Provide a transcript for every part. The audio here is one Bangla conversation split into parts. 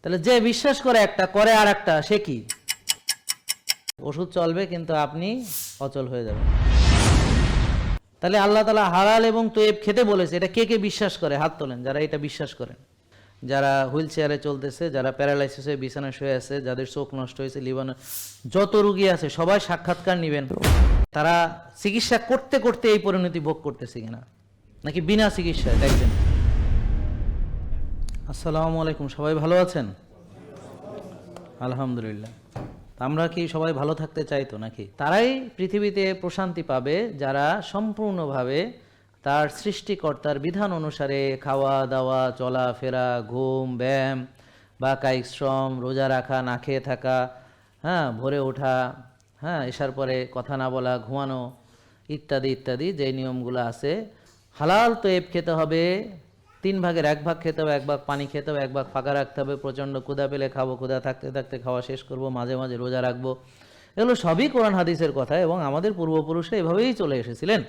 তাহলে যে বিশ্বাস করে একটা করে আর একটা, সে কি? ওষুধ চলবে কিন্তু আপনি অচল হয়ে যাবেন। তাহলে আল্লাহ তাআলা হালাল এবং তৈব খেতে বলেছে, এটা কে কে বিশ্বাস করে? হাত তোলেন যারা এটা বিশ্বাস করেন। যারা হুইল চেয়ারে চলতেছে, যারা প্যারালাইসিস হয়ে বিছানায় শুয়ে আছে, যাদের চোখ নষ্ট হয়েছে, লিভার, যত রুগী আছে সবাই সাক্ষাৎকার নেবেন। তারা চিকিৎসা করতে করতে এই পরিণতি ভোগ করতেছে কিনা, নাকি বিনা চিকিৎসায় দেখবেন। আসসালামু আলাইকুম, সবাই ভালো আছেন? আলহামদুলিল্লাহ। আমরা কি সবাই ভালো থাকতে চাই তো নাকি? তারাই পৃথিবীতে প্রশান্তি পাবে যারা সম্পূর্ণভাবে তার সৃষ্টিকর্তার বিধান অনুসারে খাওয়া দাওয়া, চলাফেরা, ঘুম, ব্যায়াম বা কায়িক শ্রম, রোজা রাখা, না খেয়ে থাকা, ভোরে ওঠা, এসার পরে কথা না বলা, ঘুমানো ইত্যাদি ইত্যাদি যে নিয়মগুলো আছে। হালাল তৈব খেতে হবে, 3 ভাগের 1 ভাগ খেতে হবে, 1 ভাগ পানি খেতে হবে, 1 ভাগ ফাঁকা রাখতে হবে। প্রচণ্ড ক্ষুধা পেলে খাবো, ক্ষুধা থাকতে থাকতে খাওয়া শেষ করব, মাঝে মাঝে রোজা রাখবো। এগুলো সবই কোরআন হাদিসের কথা এবং আমাদের পূর্বপুরুষরা এভাবেই চলে এসেছিলেন।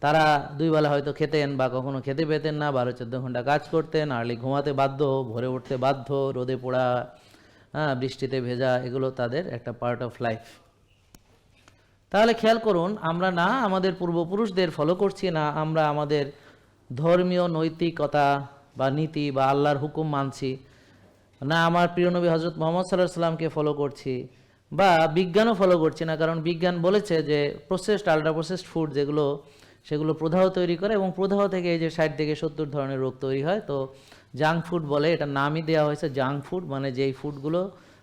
তারা 2 বেলা হয়তো খেতেন বা কখনো খেতে পেতেন না, 12-14 ঘন্টা কাজ করতেন, আর্লি ঘুমাতে বাধ্য, ভোরে উঠতে বাধ্য, রোদে পোড়া, বৃষ্টিতে ভেজা, এগুলো তাদের একটা পার্ট অফ লাইফ। তাহলে খেয়াল করুন, আমরা না আমাদের পূর্বপুরুষদের ফলো করছি, না আমরা আমাদের ধর্মীয় নৈতিকতা বা নীতি বা আল্লাহর হুকুম মানছি, না আমার প্রিয় নবী হজরত মুহাম্মদ সাল্লাল্লাহু আলাইহি সাল্লামকে ফলো করছি, বা বিজ্ঞানও ফলো করছি না। কারণ বিজ্ঞান বলেছে যে প্রসেসড, আল্ট্রা প্রসেসড ফুড যেগুলো, সেগুলো প্রদাহ তৈরি করে এবং প্রদাহ থেকে এই যে 60 থেকে 70 ধরনের রোগ তৈরি হয়। তো জাঙ্ক ফুড বলে, এটা নামই দেওয়া হয়েছে জাঙ্ক ফুড, মানে যেই ফুডগুলো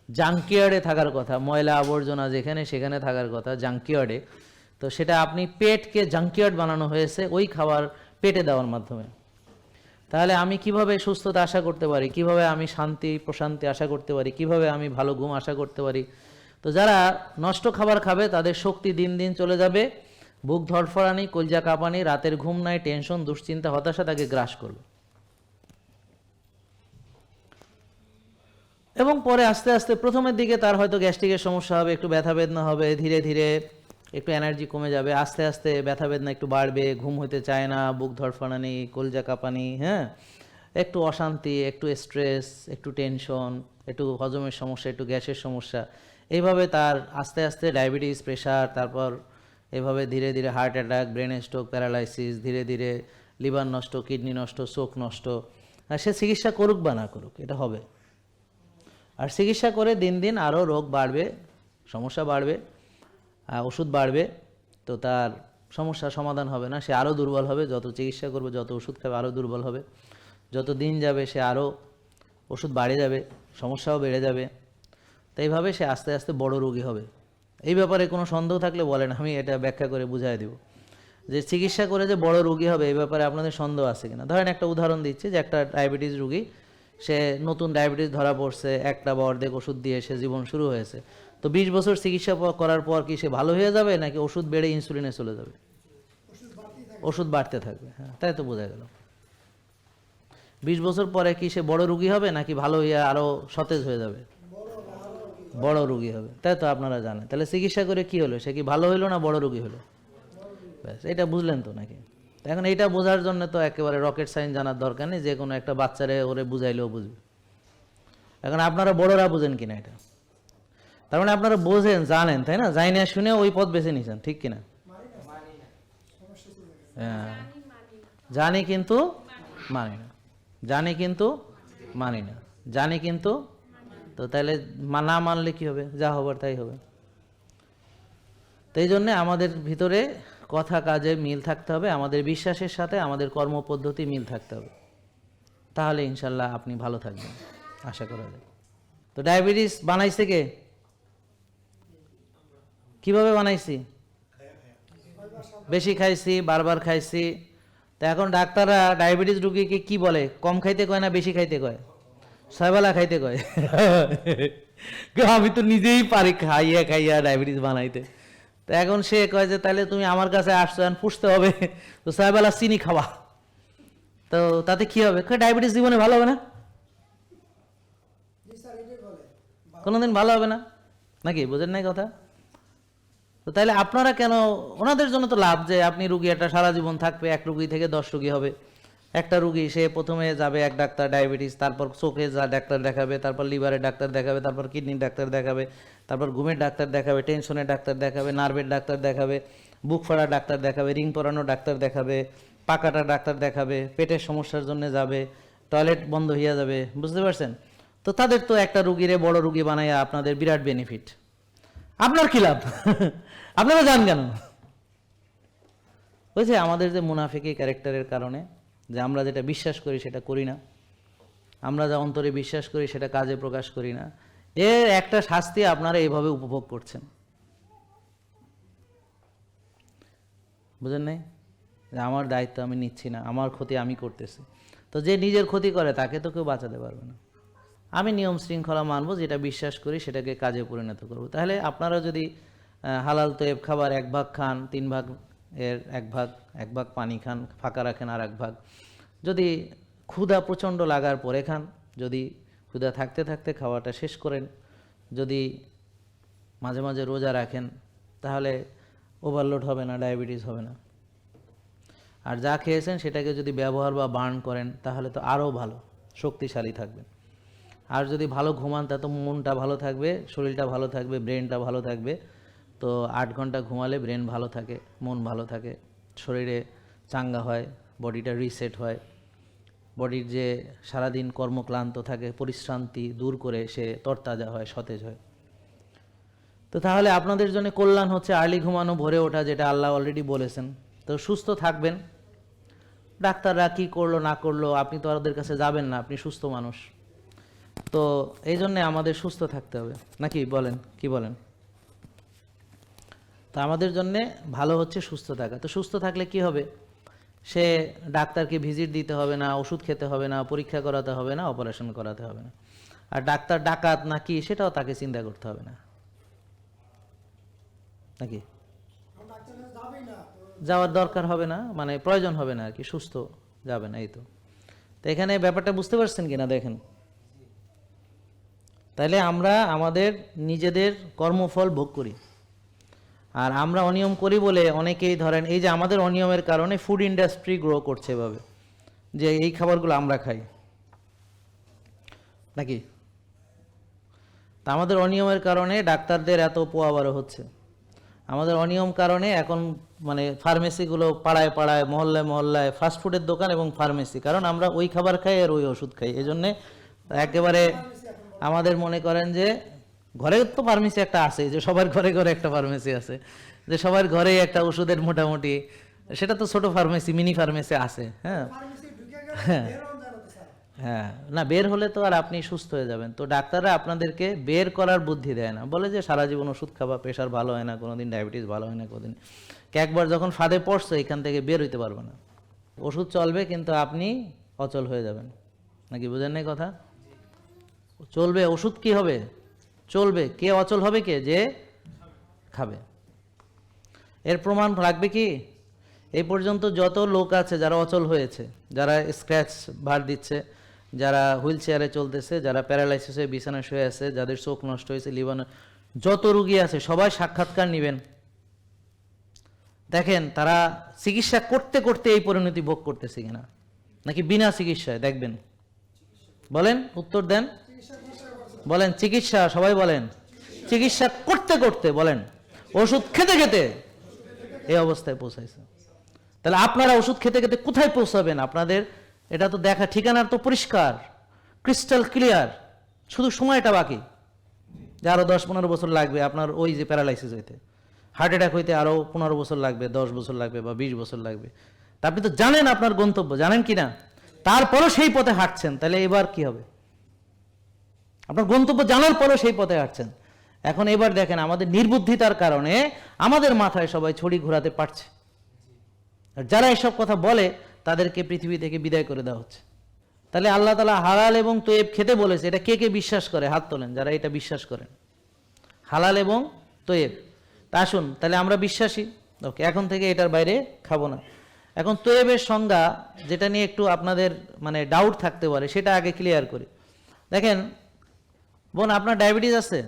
জাঙ্কিয়ার্ডে থাকার কথা, ময়লা আবর্জনা যেখানে সেখানে থাকার কথা জাঙ্কিয়ার্ডে, তো সেটা আপনি পেটকে জাঙ্কিয়ার্ড বানানো হয়েছে ওই খাবার পেটে দেওয়ার মাধ্যমে। তাহলে আমি কিভাবে সুস্থতা আশা করতে পারি, কিভাবে আমি শান্তি প্রশান্তি আশা করতে পারি, কিভাবে আমি ভালো ঘুম আশা করতে পারি? তো যারা নষ্ট খাবার খাবে তাদের শক্তি দিন দিন চলে যাবে, বুক ধড়ফড়ানি, কলজা কাঁপানি, রাতের ঘুম নাই, টেনশন, দুশ্চিন্তা, হতাশা তাকে গ্রাস করবে। এবং পরে আস্তে আস্তে প্রথমের দিকে তার হয়তো গ্যাস্ট্রিকের সমস্যা হবে, একটু ব্যথা বেদনা হবে, ধীরে ধীরে একটু এনার্জি কমে যাবে, আস্তে আস্তে ব্যথা বেদনা একটু বাড়বে, ঘুম হতে চায় না, বুক ধড়ফড়ানি, কলজা কাঁপানি, একটু অশান্তি, একটু স্ট্রেস, একটু টেনশন, একটু হজমের সমস্যা, একটু গ্যাসের সমস্যা, এইভাবে তার আস্তে আস্তে ডায়াবেটিস, প্রেশার, তারপর এভাবে ধীরে ধীরে heart attack, brain stroke, paralysis, ধীরে ধীরে লিভার নষ্ট, কিডনি নষ্ট, চোখ নষ্ট। আর সে চিকিৎসা করুক বা না করুক, এটা হবে। আর চিকিৎসা করে দিন দিন আরও রোগ বাড়বে, সমস্যা বাড়বে, ওষুধ বাড়বে, তো তার সমস্যার সমাধান হবে না, সে আরও দুর্বল হবে। যত চিকিৎসা করবে, যত ওষুধ খাবে, আরও দুর্বল হবে। যত দিন যাবে সে আরও ওষুধ বাড়ে যাবে, সমস্যাও বেড়ে যাবে। তো এইভাবে সে আস্তে আস্তে বড় রোগী হবে। এই ব্যাপারে কোনো সন্দেহ থাকলে বলেন, আমি এটা ব্যাখ্যা করে বুঝাই দেব যে চিকিৎসা করে যে বড় রোগী হবে এই ব্যাপারে আপনাদের সন্দেহ আছে কিনা। ধরেন একটা উদাহরণ দিচ্ছি, যে একটা ডায়াবেটিস রোগী, সে নতুন ডায়াবেটিস ধরা পড়ছে, একটা বা অর্ধেক ওষুধ দিয়ে সে জীবন শুরু হয়েছে। তো 20 বছর চিকিৎসা করার পর কি সে ভালো হয়ে যাবে, নাকি ওষুধ বেড়ে ইনসুলিনে চলে যাবে? ওষুধ বাড়তে থাকবে। তাই তো বোঝা গেল। 20 বছর পরে কি সে বড় রোগী হবে, নাকি ভালো হয়ে আরো সতেজ হয়ে যাবে? বড় রোগী হবে। তাই তো আপনারা জানেন। তাহলে চিকিৎসা করে কি হলো, সে কি ভালো হইলো না বড় রোগী হলো? ব্যাস, এটা বুঝলেন তো নাকি? এখন এইটা বোঝার জন্য তো একেবারে রকেট সায়েন্স জানার দরকার নেই, যে কোনো একটা বাচ্চারে ওরে বুঝাইলেও বুঝবে। এখন আপনারা বড়রা বুঝেন কিনা এটা? তার মানে আপনারা বোঝেন, জানেন, তাই না? জানি না শুনে ওই পথ বেছে নিয়েছেন, ঠিক কিনা? হ্যাঁ, জানি কিন্তু মানি না, জানি কিন্তু মানি না, জানি কিন্তু। তো তাহলে না মানলে কি হবে? যা হবার তাই হবে। তো এই জন্যে আমাদের ভিতরে কথা কাজে মিল থাকতে হবে, আমাদের বিশ্বাসের সাথে আমাদের কর্মপদ্ধতি মিল থাকতে হবে, তাহলে ইনশাল্লাহ আপনি ভালো থাকবেন, আশা করা যায়। তো ডায়াবেটিস বানাইছে কে? কিভাবে বানাইছি? বেশি খাইছি, বারবার খাইছি। তো এখন ডাক্তাররা ডায়াবেটিস রোগীকে কি বলে? কম খাইতে কয় না বেশি খাইতে কয়? 6 বেলা খাইতে কয়। আমি তো নিজেই পারি খাইয়া খাইয়া ডায়াবেটিস বানাইতে। তো এখন সে কয় যে তাহলে তুমি আমার কাছে আসছো, এখন পুষতে হবে, তো 6 বেলা চিনি খাওয়া। তো তাতে কি হবে? ডায়াবেটিস জীবনে ভালো হবে না, কোনোদিন ভালো হবে না, নাকি? বোঝেন নাই কথা? তো তাহলে আপনারা কেন? ওনাদের জন্য তো লাভ যে আপনি রুগী একটা সারা জীবন থাকবে, 1 রুগী থেকে 10 রুগী হবে, একটা রুগী সে প্রথমে যাবে এক ডাক্তার ডায়াবেটিস, তারপর চোখে যা ডাক্তার দেখাবে, তারপর লিভারের ডাক্তার দেখাবে, তারপর কিডনির ডাক্তার দেখাবে, তারপর ঘুমের ডাক্তার দেখাবে, টেনশনের ডাক্তার দেখাবে, নার্ভের ডাক্তার দেখাবে, বুক ফাড়া ডাক্তার দেখাবে, রিং পরানো ডাক্তার দেখাবে, পাকাটা ডাক্তার দেখাবে, পেটের সমস্যার জন্য যাবে, টয়লেট বন্ধ হইয়া যাবে, বুঝতে পারছেন? তো তাদের তো একটা রুগীরে বড় রুগী বানাইয়া আপনাদের বিরাট বেনিফিট, আপনার কি লাভ? আপনারা যান কেন? বুঝছে, আমাদের যে মুনাফিকি ক্যারেক্টারের কারণে, যে আমরা যেটা বিশ্বাস করি সেটা করি না, আমরা যা অন্তরে বিশ্বাস করি সেটা কাজে প্রকাশ করি না, এর একটা শাস্তি আপনারা এইভাবে উপভোগ করছেন, বুঝেন নাই? যে আমার দায়িত্ব আমি নিচ্ছি না, আমার ক্ষতি আমি করতেছি। তো যে নিজের ক্ষতি করে তাকে তো কেউ বাঁচাতে পারবে না। আমি নিয়ম শৃঙ্খলা মানবো, যেটা বিশ্বাস করি সেটাকে কাজে পরিণত করব। তাহলে আপনারা যদি হালাল তৈব খাবার 1 ভাগ খান, 3 ভাগ এর 1 ভাগ পানি খান, ফাঁকা রাখেন আর 1 ভাগ, যদি ক্ষুধা প্রচণ্ড লাগার পরে খান, যদি ক্ষুধা থাকতে থাকতে খাওয়াটা শেষ করেন, যদি মাঝে মাঝে রোজা রাখেন, তাহলে ওভারলোড হবে না, ডায়াবেটিস হবে না। আর যা খেয়েছেন সেটাকে যদি ব্যবহার বা বার্ন করেন তাহলে তো আরও ভালো, শক্তিশালী থাকবেন। আর যদি ভালো ঘুমান তা তো মনটা ভালো থাকবে, শরীরটা ভালো থাকবে, ব্রেনটা ভালো থাকবে। তো 8 ঘন্টা ঘুমালে ব্রেন ভালো থাকে, মন ভালো থাকে, শরীরে চাঙ্গা হয়, বডিটা রিসেট হয়, বডির যে সারাদিন কর্মক্লান্ত থাকে পরিশ্রান্তি দূর করে সে তরতাজা হয়, সতেজ হয়। তো তাহলে আপনাদের জন্য কল্যাণ হচ্ছে আর্লি ঘুমানো, ভোরে ওঠা, যেটা আল্লাহ অলরেডি বলেছেন। তো সুস্থ থাকবেন। ডাক্তাররা কি করলো না করলো আপনি তো ওদের কাছে যাবেন না, আপনি সুস্থ মানুষ। তো এই জন্যে আমাদের সুস্থ থাকতে হবে, নাকি বলেন? কি বলেন? তো আমাদের জন্যে ভালো হচ্ছে সুস্থ থাকা। তো সুস্থ থাকলে কি হবে? সে ডাক্তারকে ভিজিট দিতে হবে না, ওষুধ খেতে হবে না, পরীক্ষা করাতে হবে না, অপারেশন করাতে হবে না। আর ডাক্তার ডাকাত নাকি সেটাও তাকে চিন্তা করতে হবে না, নাকি? যাওয়ার দরকার হবে না, মানে প্রয়োজন হবে না আর কি, সুস্থ যাবে না, এই তো। তো এখানে ব্যাপারটা বুঝতে পারছেন কিনা দেখেন। তাইলে আমরা আমাদের নিজেদের কর্মফল ভোগ করি, আর আমরা অনিয়ম করি বলে অনেকেই ধরেন এই যে আমাদের অনিয়মের কারণে ফুড ইন্ডাস্ট্রি গ্রো করছে এভাবে, যে এই খাবারগুলো আমরা খাই, নাকি? তা আমাদের অনিয়মের কারণে ডাক্তারদের এত পোয়াবারো হচ্ছে, আমাদের অনিয়ম কারণে এখন মানে ফার্মেসিগুলো পাড়ায় পাড়ায়, মহল্লায় মহল্লায় ফাস্টফুডের দোকান এবং ফার্মেসি, কারণ আমরা ওই খাবার খাই আর ওই ওষুধ খাই। এই জন্যে একেবারে আমাদের মনে করেন যে ঘরে তো ফার্মেসি একটা আছে, যে সবার ঘরে ঘরে একটা ফার্মেসি আছে, যে সবার ঘরে একটা ওষুধের মোটামুটি, সেটা তো ছোট ফার্মেসি, মিনি ফার্মেসি আছে। হ্যাঁ হ্যাঁ হ্যাঁ, না বের হলে তো আর আপনি সুস্থ হয়ে যাবেন। তো ডাক্তাররা আপনাদেরকে বের করার বুদ্ধি দেয় না, বলে যে সারা জীবন ওষুধ খাবা, প্রেশার ভালো হয় না, কোনোদিন ডায়াবেটিস ভালো হয় না, কোনোদিন একবার যখন ফাঁদে পড়ছে এখান থেকে বের হইতে পারবে না। ওষুধ চলবে কিন্তু আপনি অচল হয়ে যাবেন, নাকি? বুঝেন নাই কথা? চলবে, ওষুধ কি হবে? চলবে। কে অচল হবে? কে যে খাবে। এর প্রমাণ রাখবে কি? এই পর্যন্ত যত লোক আছে যারা অচল হয়েছে, যারা স্ক্র্যাচ ভার দিচ্ছে, যারা হুইল চেয়ারে চলতেছে, যারা প্যারালাইসিস হয়ে বিছানায় শুয়ে আছে, যাদের চোখ নষ্ট হয়েছে, লিভার, যত রুগী আছে সবাই সাক্ষাৎকার নেবেন, দেখেন তারা চিকিৎসা করতে করতে এই পরিণতি ভোগ করতেছে কিনা, নাকি বিনা চিকিৎসায়। দেখবেন, বলেন, উত্তর দেন, বলেন। চিকিৎসা, সবাই বলেন। চিকিৎসা করতে করতে, বলেন। ওষুধ খেতে খেতে এই অবস্থায় পৌঁছাইছে। তাহলে আপনারা ওষুধ খেতে খেতে কোথায় পৌঁছাবেন? আপনাদের এটা তো দেখা ঠিকানার তো পরিষ্কার, ক্রিস্টাল ক্লিয়ার, শুধু সময়টা বাকি, যে আরো 10-15 বছর লাগবে আপনার ওই যে প্যারালাইসিস হইতে, হার্ট অ্যাটাক হইতে আরো 15 বছর লাগবে, 10 বছর লাগবে বা 20 বছর লাগবে। তা আপনি তো জানেন আপনার গন্তব্য, জানেন কিনা? তারপরও সেই পথে হাঁটছেন, তাহলে এবার কি হবে? আপনার গন্তব্য জানার পরও সেই পথে হাঁটছেন। এখন এবার দেখেন আমাদের নির্বুদ্ধিতার কারণে আমাদের মাথায় সবাই ছড়ি ঘোরাতে পারছে, আর যারা এসব কথা বলে তাদেরকে পৃথিবী থেকে বিদায় করে দেওয়া হচ্ছে। তাহলে আল্লাহ তাআলা হালাল এবং তৈব খেতে বলেছে, এটা কে কে বিশ্বাস করে? হাত তোলেন যারা এটা বিশ্বাস করেন, হালাল এবং তৈব। তা আসুন, তাহলে আমরা বিশ্বাসী, ওকে, এখন থেকে এটার বাইরে খাবো না। এখন তৈবের সংজ্ঞা, যেটা নিয়ে একটু আপনাদের মানে ডাউট থাকতে পারে, সেটা আগে ক্লিয়ার করি। দেখেন বোন, আপনার ডায়াবেটিস আছে?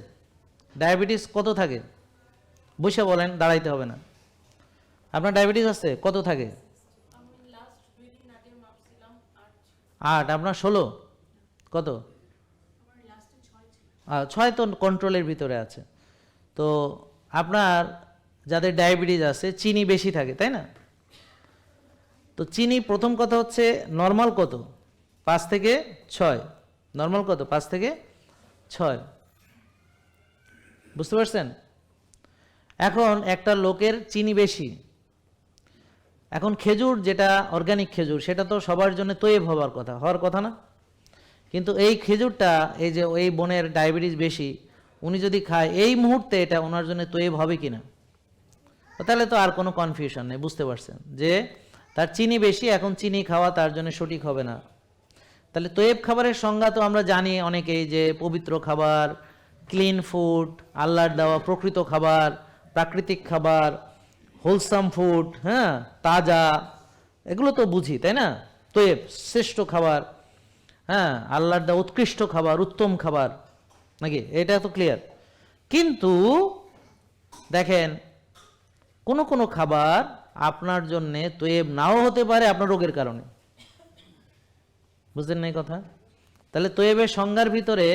ডায়াবেটিস কত থাকে? বসে বলেন, দাঁড়াইতে হবে না। আপনার ডায়াবেটিস আছে? কত থাকে? 8, আপনার 16, কত? 6 তো কন্ট্রোলের ভিতরে আছে। তো আপনার যাদের ডায়াবেটিস আছে চিনি বেশি থাকে, তাই না? তো চিনি প্রথম কথা হচ্ছে নর্মাল কত? 5 থেকে 6। নর্মাল কত? 5 থেকে 6, বুঝতে পারছেন? এখন একটা লোকের চিনি বেশি, এখন খেজুর যেটা অর্গানিক খেজুর সেটা তো সবার জন্য তৈব হওয়ার কথা না, কিন্তু এই খেজুরটা এই যে ওই বোনের ডায়াবেটিস বেশি, উনি যদি খায় এই মুহূর্তে এটা ওনার জন্য তৈব হবে কিনা? তাহলে তো আর কোনো কনফিউশন নেই, বুঝতে পারছেন যে তার চিনি বেশি, এখন চিনি খাওয়া তার জন্য সঠিক হবে না। তাহলে তৈব খাবারের সংজ্ঞা তো আমরা জানি অনেকেই, যে পবিত্র খাবার, ক্লিন ফুড, আল্লাহর দেওয়া প্রকৃত খাবার, প্রাকৃতিক খাবার, হোলসাম ফুড, হ্যাঁ, তাজা, এগুলো তো বুঝি, তাই না? তৈব শ্রেষ্ঠ খাবার, হ্যাঁ, আল্লাহর দেওয়া উৎকৃষ্ট খাবার, উত্তম খাবার, নাকি? এটা তো ক্লিয়ার। কিন্তু দেখেন কোন কোন খাবার আপনার জন্য তৈব নাও হতে পারে আপনার রোগের কারণে, বুঝলেন না এই কথা? তাহলে তৈবের সংজ্ঞার ভিতরে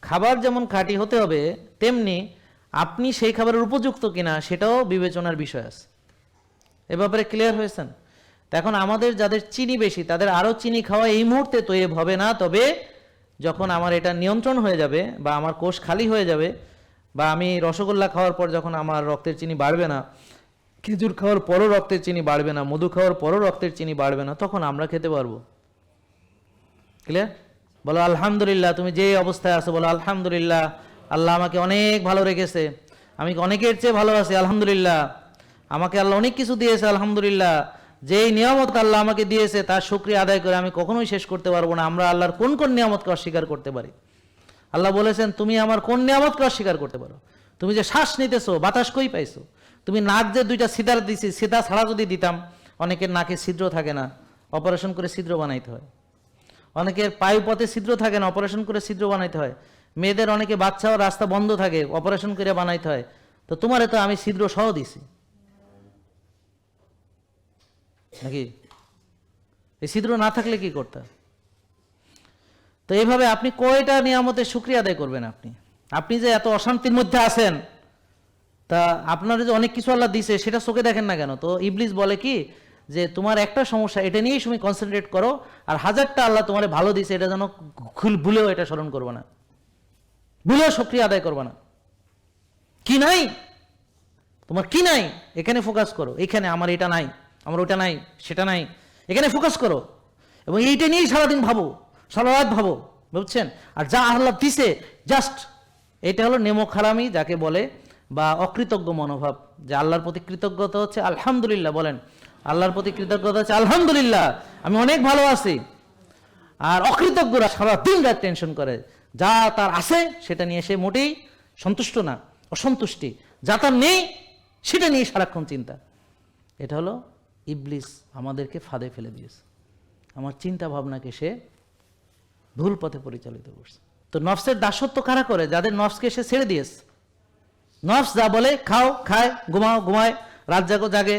খাবার যেমন খাঁটি হতে হবে, তেমনি আপনি সেই খাবারের উপযুক্ত কিনা সেটাও বিবেচনার বিষয় আছে। এ ব্যাপারে ক্লিয়ার হয়েছেন? এখন আমাদের যাদের চিনি বেশি তাদের আরও চিনি খাওয়া এই মুহূর্তে তৈব হবে না, তবে যখন আমার এটা নিয়ন্ত্রণ হয়ে যাবে বা আমার কোষ খালি হয়ে যাবে, বা আমি রসগোল্লা খাওয়ার পর যখন আমার রক্তের চিনি বাড়বে না, খেজুর খাওয়ার পরও রক্তের চিনি বাড়বে না, মধু খাওয়ার পরও রক্তের চিনি বাড়বে না, তখন আমরা খেতে পারবো। ক্লিয়ার? বলো আলহামদুলিল্লাহ। তুমি যে অবস্থায় আছো বলো আলহামদুলিল্লাহ, আল্লাহ আমাকে অনেক ভালো রেখেছে, আমি অনেকের চেয়ে ভালো আছি আলহামদুলিল্লাহ, আমাকে আল্লাহ অনেক কিছু দিয়েছে আলহামদুলিল্লাহ। যেই নিয়ামত আল্লাহ আমাকে দিয়েছে তার শুকরিয়া আদায় করে আমি কখনোই শেষ করতে পারবো না। আমরা আল্লাহর কোন কোন নিয়ামতকে অস্বীকার করতে পারি? আল্লাহ বলেছেন তুমি আমার কোন নিয়ামতকে অস্বীকার করতে পারো? তুমি যে শ্বাস নিতেছো, বাতাস কই পাইছো? তুমি নাক যে 2টা সিদার দিছি, সিধা ছাড়া যদি দিতাম, অনেকের নাকে ছিদ্র থাকে না, অপারেশন করে ছিদ্র বানাইতে হয়। অনেকের পায়ু পথে ছিদ্র থাকে না, অপারেশন করে ছিদ্র বানাইতে হয়। মেয়েদের অনেকে বাচ্চা ও রাস্তা বন্ধ থাকে, অপারেশন করে বানাইতে হয়। তো তোমারে তো আমি ছিদ্র সহ দিছি, নাকি? এই ছিদ্র না থাকলে কি করতে? তো এইভাবে আপনি কয়টা নিয়ামতের শুকরিয়া আদায় করবেন? আপনি যে এত অশান্তির মধ্যে আছেন, তা আপনার যে অনেক কিছু আল্লাহ দিছে সেটা চোখে দেখেন না কেন? তো ইবলিস বলে কি, যে তোমার একটা সমস্যা, এটা নিয়েই তুমি কনসেন্ট্রেট করো, আর 1000টা আল্লাহ তোমার ভালো দিছে এটা যেন ভুলেও এটা স্মরণ করবে না, ভুলেও শুকরিয়া আদায় করবে না। কি নাই তোমার, কি নাই, এখানে ফোকাস করো। এখানে আমার এটা নাই, আমার ওটা নাই, সেটা নাই, এখানে ফোকাস করো এবং এইটা নিয়েই সারাদিন ভাবো, সারা রাত ভাবো, বুঝছেন? আর যা আল্লাহ দিছে জাস্ট, এটা হলো নেমক হারামি যাকে বলে, বা অকৃতজ্ঞ মনোভাব। যে আল্লাহর প্রতি কৃতজ্ঞতা হচ্ছে আলহামদুলিল্লাহ, বলেন আল্লাহর প্রতি কৃতজ্ঞতা হচ্ছে আলহামদুলিল্লাহ, আমি অনেক ভালো আছি। আর অকৃতজ্ঞরা সারাদিন রাত টেনশন করে, যা তার আছে সেটা নিয়ে সে মোটেই সন্তুষ্ট না, অসন্তুষ্টি, যা তার নেই সেটা নিয়ে সারাক্ষণ চিন্তা। এটা হলো ইবলিস আমাদেরকে ফাঁদে ফেলে দিয়েছে, আমার চিন্তা ভাবনাকে সে ভুল পথে পরিচালিত করছে। তো নফসের দাসত্ব কারা করে? যাদের নফসকে সে ছেড়ে দিয়েছে। নফস যা বলে খাও খায়, ঘুমাও ঘুমায়, রাত জাগো জাগে,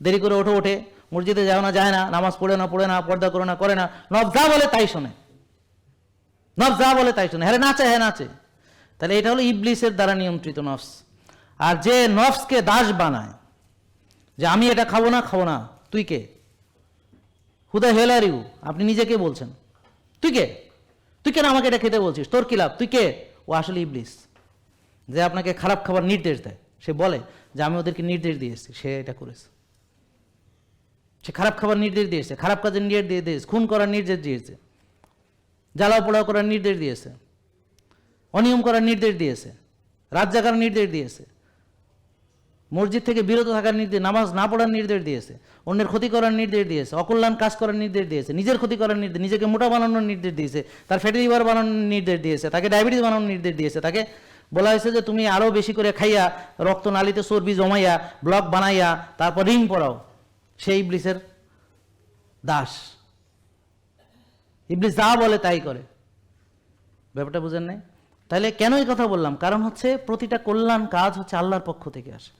দেরি করে ওঠে, মসজিদে যাও না যায় না, নামাজ পড়ে না পর্দা করো না করে না, নফস যা বলে তাই শোনে, নফস যা বলে তাই শোনে, হ্যাঁ নাচে, হ্যাঁ নাচে। তাহলে এটা হলো ইবলিসের দ্বারা নিয়ন্ত্রিত নফস। আর যে নফসকে দাস বানায়, যে আমি এটা খাবো না, তুই কে? হুদা হেল আর ইউ, আপনি নিজেকে বলছেন, তুই কেন আমাকে এটা খেতে বলছিস, তোর কি লাভ, তুই কে? ও আসলে ইবলিস, যে আপনাকে খারাপ খাবার নির্দেশ দেয়। সে বলে যে আমি ওদেরকে নির্দেশ দিয়েছি, সে এটা করেছে, সে খারাপ খাবার নির্দেশ দিয়েছে, খারাপ কাজের নির্দেশ দিয়েছে, খুন করার নির্দেশ দিয়েছে, জ্বালাও পোড়াও করার নির্দেশ দিয়েছে, অনিয়ম করার নির্দেশ দিয়েছে, রাত জাগার নির্দেশ দিয়েছে, মসজিদ থেকে বিরত থাকার নির্দেশ, নামাজ না পড়ার নির্দেশ দিয়েছে, অন্যের ক্ষতি করার নির্দেশ দিয়েছে, অকল্যাণ কাজ করার নির্দেশ দিয়েছে, নিজের ক্ষতি করার নির্দেশ, নিজেকে মোটা বানানোর নির্দেশ দিয়েছে, তার ফ্যাটি লিভার বানানোর নির্দেশ দিয়েছে, তাকে ডায়াবেটিস বানানোর নির্দেশ দিয়েছে, তাকে বলা হয়েছে যে তুমি আরও বেশি করে খাইয়া রক্ত নালিতে চর্বি জমাইয়া ব্লক বানাইয়া তারপর রিং পরাও। সেই ইবলিসের দাস, ইবলিস যা বলে তাই করে। ব্যাপারটা বুঝেন নাই? তাহলে কেন এই কথা বললাম? কারণ হচ্ছে প্রতিটা কল্যাণ কাজ হচ্ছে আল্লাহর পক্ষ থেকে আসে,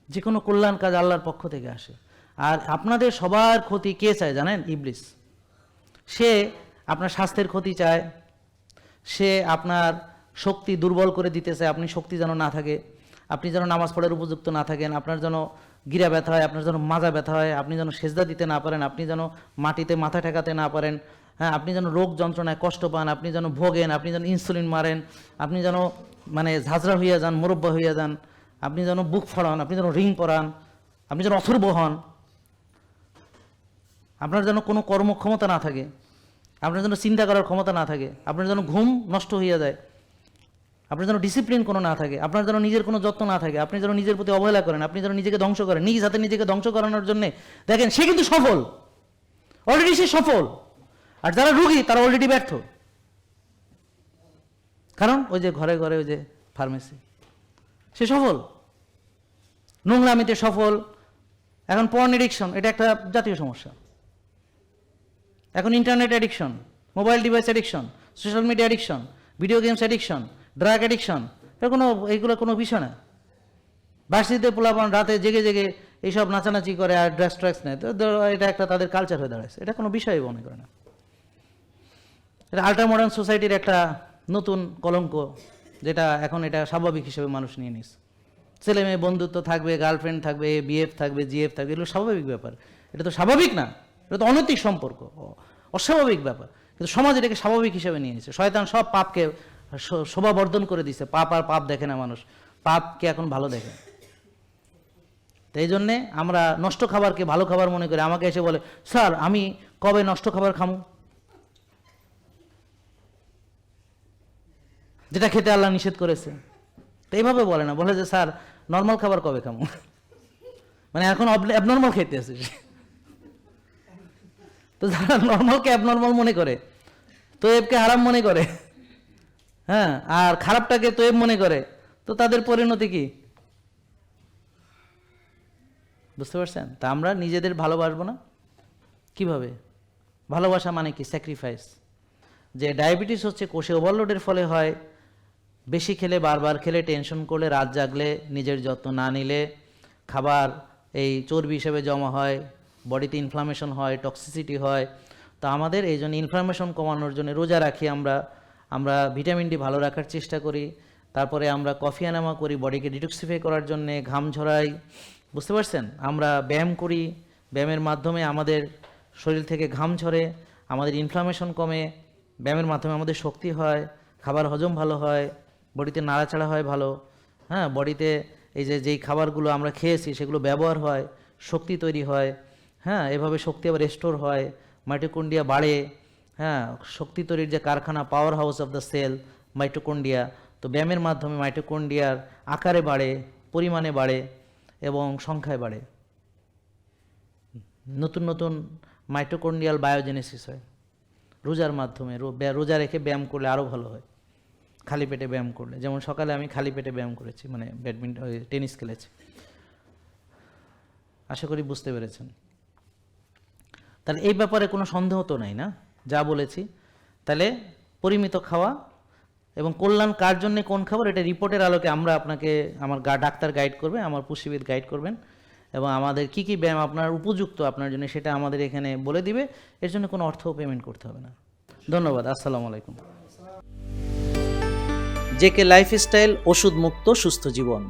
যে কোনো কল্যাণ কাজ আল্লাহর পক্ষ থেকে আসে। আর আপনাদের সবার ক্ষতি কে চায় জানেন? ইবলিস। সে আপনার স্বাস্থ্যের ক্ষতি চায়, সে আপনার শক্তি দুর্বল করে দিতেছে, আপনি শক্তি যেন না থাকে, আপনি যেন নামাজ পড়ার উপযুক্ত না থাকেন, আপনার যেন গিরা ব্যথা হয়, আপনার যেন মাজা ব্যথা হয়, আপনি যেন সেজদা দিতে না পারেন, আপনি যেন মাটিতে মাথা ঠেকাতে না পারেন, হ্যাঁ, আপনি যেন রোগ যন্ত্রণায় কষ্ট পান, আপনি যেন ভোগেন, আপনি যেন ইনসুলিন মারেন, আপনি যেন মানে ঝাঁঝরা হইয়া যান, মুরব্বা হইয়া যান, আপনি যেন বুক ফড়ান, আপনি যেন রিং পরান, আপনি যেন অথর্ব হন, আপনার যেন কোনো কর্মক্ষমতা না থাকে, আপনার যেন চিন্তা করার ক্ষমতা না থাকে, আপনার যেন ঘুম নষ্ট হইয়া যায়, আপনার যেন ডিসিপ্লিন কোনো না থাকে, আপনার যেন নিজের কোনো যত্ন না থাকে, আপনি যেন নিজের প্রতি অবহেলা করেন, আপনি যেন নিজেকে ধ্বংস করেন, নিজ হাতে নিজেকে ধ্বংস করানোর জন্য দেখেন সে কিন্তু সফল, অলরেডি সে সফল। আর যারা রোগী তারা অলরেডি ব্যর্থ। কারণ ওই যে ঘরে ঘরে ওই যে ফার্মেসি, সে সফল, নোংরামিতে সফল। এখন পর্ন এডিকশন, এটা একটা জাতীয় সমস্যা। এখন internet addiction, mobile device addiction, social media addiction, video games addiction, drug addiction, এইগুলো কোনো বিষয় না। ভার্সিটিতে পোলাপান রাতে জেগে জেগে এইসব নাচানাচি করে আর ড্রাগস নেয়, তো এটা একটা তাদের কালচার হয়ে দাঁড়াচ্ছে, এটা কোনো বিষয়ই মনে করে না। এটা আল্ট্রা মডার্ন সোসাইটির একটা নতুন কলঙ্ক, যেটা এখন এটা স্বাভাবিক হিসেবে মানুষ নিয়ে নিস। ছেলে মেয়ে বন্ধুত্ব থাকবে, গার্লফ্রেন্ড থাকবে, বিএফ থাকবে, জিএফ থাকবে, এগুলো স্বাভাবিক ব্যাপার। এটা তো স্বাভাবিক না, এটা তো অনৈতিক সম্পর্ক, অস্বাভাবিক ব্যাপার। কিন্তু সমাজ এটাকে স্বাভাবিক হিসেবে নিয়ে নিয়েছে। শয়তান সব পাপকে শোভাবর্ধন করে দিচ্ছে। পাপ আর পাপ দেখে না মানুষ, পাপকে এখন ভালো দেখে। তো এই জন্যে আমরা নষ্ট খাবারকে ভালো খাবার মনে করি। আমাকে এসে বলে, স্যার আমি কবে নষ্ট খাবার খামু, যেটা খেতে আল্লাহ নিষেধ করেছে। তো এইভাবে বলে না, বলে যে স্যার নর্মাল খাবার কবে খামু, মানে এখন অ্যাবনর্মাল খেতে আছে। তো যারা নর্মালকে অ্যাবনর্মাল মনে করে, তোয়েবকে হারাম মনে করে, হ্যাঁ, আর খারাপটাকে তোয়েব মনে করে, তো তাদের পরিণতি কি বুঝতে পারছেন? তা আমরা নিজেদের ভালোবাসবো না কিভাবে? ভালোবাসা মানে কি? স্যাক্রিফাইস। যে ডায়াবেটিস হচ্ছে কোষে ওভারলোডের ফলে হয়, বেশি খেলে, বারবার খেলে, টেনশন করলে, রাত জাগলে, নিজের যত্ন না নিলে খাবার এই চর্বি হিসেবে জমা হয়, বডিতে ইনফ্লামেশন হয়, টক্সিসিটি হয়। তো আমাদের এই জন্য ইনফ্লামেশন কমানোর জন্য রোজা রাখি, আমরা ভিটামিন ডি ভালো রাখার চেষ্টা করি। তারপরে আমরা কফি এনামা করি বডিকে ডিটক্সিফাই করার জন্যে, ঘাম ঝরাই, বুঝতে পারছেন? আমরা ব্যায়াম করি, ব্যায়ামের মাধ্যমে আমাদের শরীর থেকে ঘাম ঝরে, আমাদের ইনফ্লামেশন কমে, ব্যায়ামের মাধ্যমে আমাদের শক্তি হয়, খাবার হজম ভালো হয়, বডিতে নাড়াচাড়া হয় ভালো, হ্যাঁ, বডিতে এই যেই খাবারগুলো আমরা খেয়েছি সেগুলো ব্যবহার হয়, শক্তি তৈরি হয়, হ্যাঁ, এভাবে শক্তি আবার রেস্টোর হয়, মাইটোকন্ড্রিয়া বাড়ে, হ্যাঁ, শক্তি তৈরির যে কারখানা, power house of the cell mitochondria. তো ব্যায়ামের মাধ্যমে মাইটোকন্ড্রিয়ার আকারে বাড়ে, পরিমাণে বাড়ে এবং সংখ্যায় বাড়ে। নতুন নতুন মাইটোকন্ড্রিয়াল বায়োজেনেসিস হয় রোজার মাধ্যমে। রোজা রেখে ব্যায়াম করলে আরও ভালো হয়, খালি পেটে ব্যায়াম করলে। যেমন সকালে আমি খালি পেটে ব্যায়াম করেছি, মানে ব্যাডমিন্টন, টেনিস খেলেছি। আশা করি বুঝতে পেরেছেন। তাহলে এই ব্যাপারে কোনো সন্দেহ তো নাই না, যা বলেছি। তাহলে পরিমিত খাওয়া এবং কল্যাণ কার জন্যে কোন খাবার, এটা রিপোর্টের আলোকে আমরা আপনাকে, আমার ডাক্তার গাইড করবে, আমার পুষ্টিবিদ গাইড করবেন, এবং আমাদের কি কি ব্যায়াম আপনার উপযুক্ত আপনার জন্য সেটা আমাদের এখানে বলে দিবে। এর জন্য কোনো অর্থ পেমেন্ট করতে হবে না। ধন্যবাদ। আসসালামু আলাইকুম। জেকে লাইফস্টাইল, ওষুধ মুক্ত সুস্থ জীবন।